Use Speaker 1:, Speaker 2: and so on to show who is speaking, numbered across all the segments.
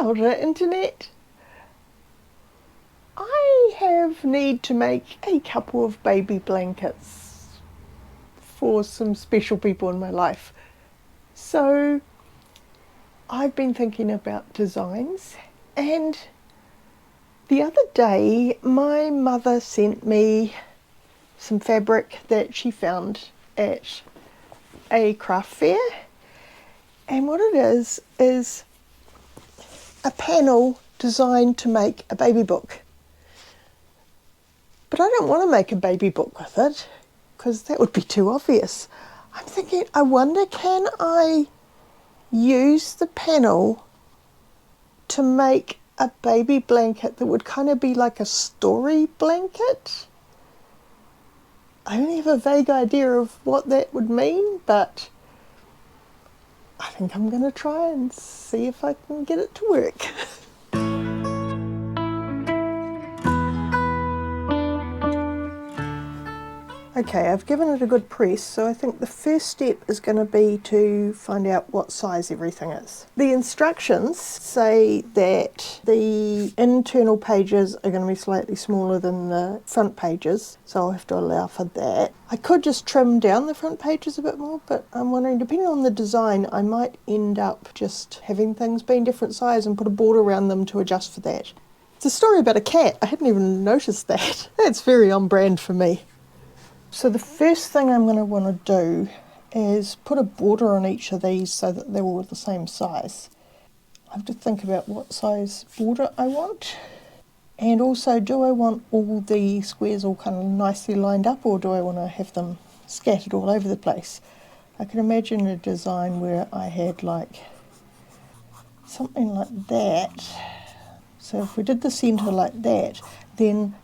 Speaker 1: Kia ora, Internet. I have need to make a couple of baby blankets for some special people in my life. So I've been thinking about designs, and the other day my mother sent me some fabric that she found at a craft fair, and what it is a panel designed to make a baby book. But I don't want to make a baby book with it because that would be too obvious. I'm thinking, I wonder, can I use the panel to make a baby blanket that would kind of be like a story blanket? I only have a vague idea of what that would mean, but I think I'm going to try and see if I can get it to work. Okay, I've given it a good press, so I think the first step is going to be to find out what size everything is. The instructions say that the internal pages are going to be slightly smaller than the front pages, so I'll have to allow for that. I could just trim down the front pages a bit more, but I'm wondering, depending on the design, I might end up just having things being different size and put a border around them to adjust for that. It's a story about a cat. I hadn't even noticed that. That's very on brand for me. So the first thing I'm going to want to do is put a border on each of these so that they're all the same size. I have to think about what size border I want. And also, do I want all the squares all kind of nicely lined up, or do I want to have them scattered all over the place? I can imagine a design where I had like something like that. So if we did the centre like that, then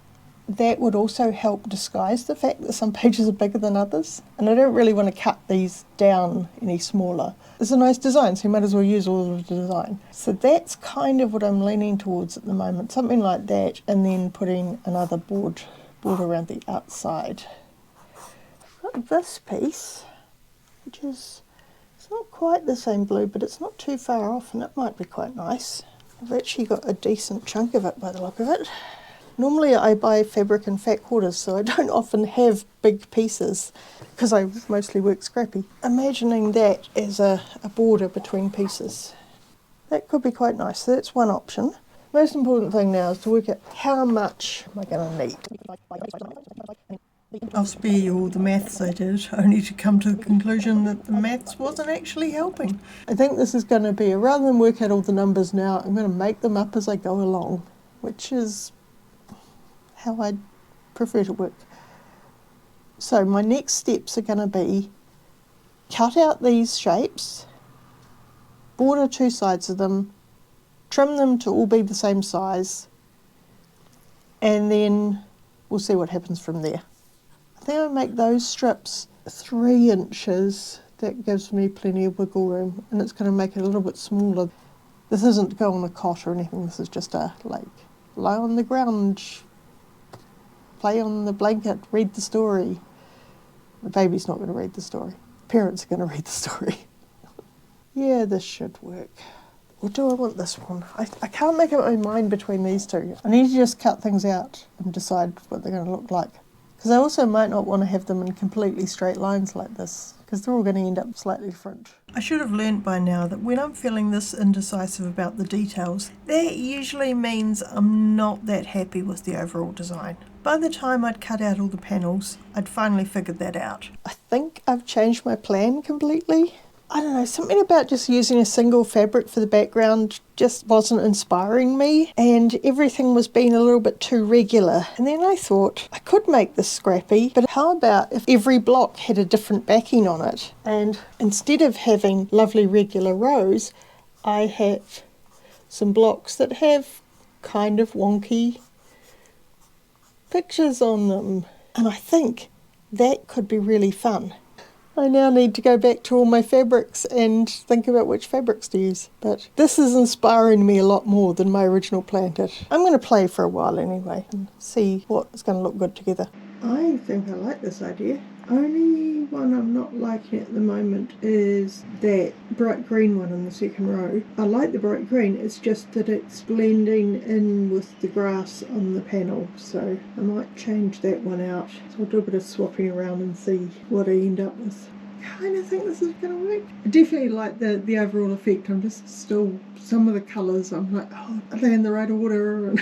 Speaker 1: that would also help disguise the fact that some pages are bigger than others. And I don't really want to cut these down any smaller. It's a nice design, so you might as well use all of the design. So that's kind of what I'm leaning towards at the moment. Something like that, and then putting another border around the outside. I've got this piece, which is, it's not quite the same blue, but it's not too far off, and it might be quite nice. I've actually got a decent chunk of it by the look of it. Normally I buy fabric in fat quarters, so I don't often have big pieces because I mostly work scrappy. Imagining that as a border between pieces. That could be quite nice, so that's one option. Most important thing now is to work out how much am I going to need. I'll spare you all the maths I did, only to come to the conclusion that the maths wasn't actually helping. I think this is going to be, rather than work out all the numbers now, I'm going to make them up as I go along, which is how I prefer to work. So my next steps are going to be cut out these shapes, border two sides of them, trim them to all be the same size, and then we'll see what happens from there. I think I'll make those strips 3 inches. That gives me plenty of wiggle room, and it's going to make it a little bit smaller. This isn't to go on a cot or anything, this is just a like lie on the ground, play on the blanket, read the story. The baby's not going to read the story. Parents are going to read the story. Yeah, this should work. Or do I want this one? I can't make up my mind between these two. I need to just cut things out and decide what they're going to look like. Because I also might not want to have them in completely straight lines like this, because they're all going to end up slightly different. I should have learnt by now that when I'm feeling this indecisive about the details, that usually means I'm not that happy with the overall design. By the time I'd cut out all the panels, I'd finally figured that out. I think I've changed my plan completely. I don't know, something about just using a single fabric for the background just wasn't inspiring me, and everything was being a little bit too regular. And then I thought, I could make this scrappy, but how about if every block had a different backing on it? And instead of having lovely regular rows, I have some blocks that have kind of wonky pictures on them. And I think that could be really fun. I now need to go back to all my fabrics and think about which fabrics to use. But this is inspiring me a lot more than my original plan did. I'm going to play for a while anyway and see what's going to look good together. I think I like this idea. only one I'm not liking at the moment is that bright green one in the second row. I like the bright green, it's just that it's blending in with the grass on the panel, so I might change that one out. So I'll do a bit of swapping around and see what I end up with. I kind of think this is going to work. I definitely like the overall effect. I'm just still, some of the colours I'm like, oh, are they in the right order?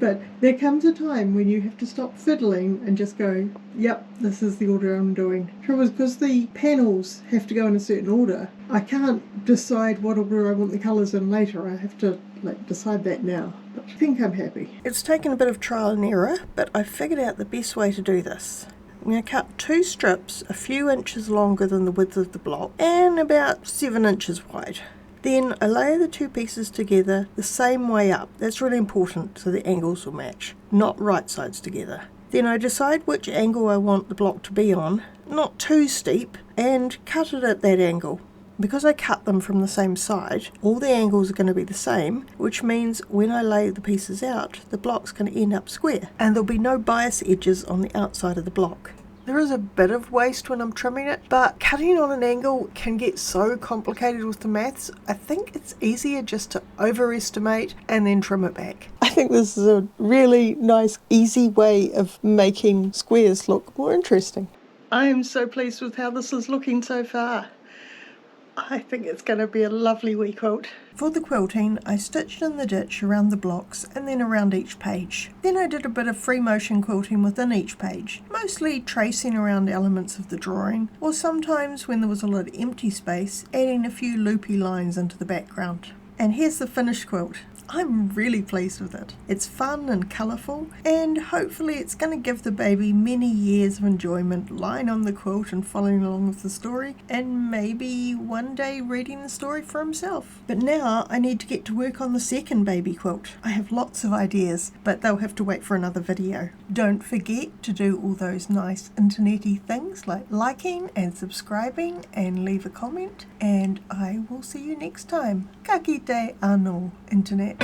Speaker 1: But there comes a time when you have to stop fiddling and just go, yep, this is the order I'm doing. Trouble is, because the panels have to go in a certain order, I can't decide what order I want the colours in later. I have to decide that now. But I think I'm happy. It's taken a bit of trial and error, but I figured out the best way to do this. I'm going to cut 2 strips a few inches longer than the width of the block and about 7 inches wide. Then I layer the 2 pieces together the same way up. That's really important so the angles will match, not right sides together. Then I decide which angle I want the block to be on, not too steep, and cut it at that angle. Because I cut them from the same side, all the angles are going to be the same, which means when I lay the pieces out, the block's going to end up square, and there'll be no bias edges on the outside of the block. There is a bit of waste when I'm trimming it, but cutting on an angle can get so complicated with the maths. I think it's easier just to overestimate and then trim it back. I think this is a really nice, easy way of making squares look more interesting. I am so pleased with how this is looking so far. I think it's going to be a lovely wee quilt. For the quilting, I stitched in the ditch around the blocks and then around each page. Then I did a bit of free motion quilting within each page, mostly tracing around elements of the drawing, or sometimes when there was a lot of empty space, adding a few loopy lines into the background. And here's the finished quilt. I'm really pleased with it. It's fun and colourful, and hopefully it's going to give the baby many years of enjoyment lying on the quilt and following along with the story, and maybe one day reading the story for himself. But now I need to get to work on the second baby quilt. I have lots of ideas, but they'll have to wait for another video. Don't forget to do all those nice internety things like liking and subscribing and leave a comment, and I will see you next time. Ka kite anō, Internet.